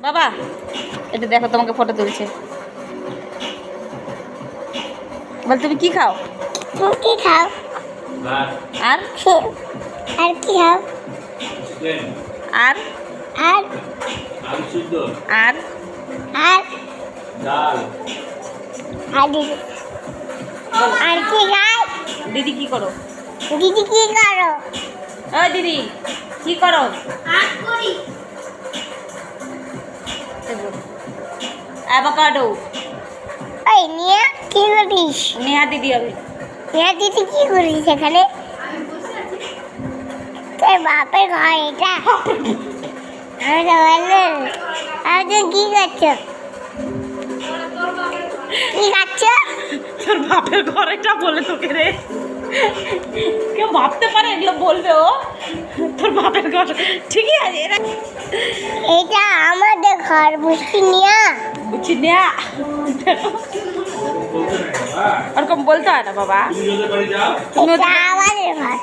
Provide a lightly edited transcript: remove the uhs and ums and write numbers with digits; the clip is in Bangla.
বাবা এটা দেখো তোমাকে ফটো তুলছে। বল তুমি কি খাও? কি খাও? আর আর কি খাও? আর আর আর আর আর দিদি আর কি খাও? দিদি কি করো? দিদি কি করো? ও দিদি কি করো? আর্ট করি। অ্যাভোকাডো। ওই নিয়া কি করিস? নেহা দিদি আমি। নিয়া দিদি কি করিস এখানে? তোর বাপের ঘর এটা? আমি তো বললাম আর তুই কি করছো? কি খাচ্ছো? তোর বাপের ঘর এটা বলে তোকে রে, কেউ ভাবতে পারে এগুলো বলবে ও তোর বাপের ঘর? ঠিকই আছে এরা এটা আমাদের ঘর বুঝছি নিয়া। বুঝছি নেয়া ওরকম বলতে হয় না বাবা। এটা আমাদের ঘর।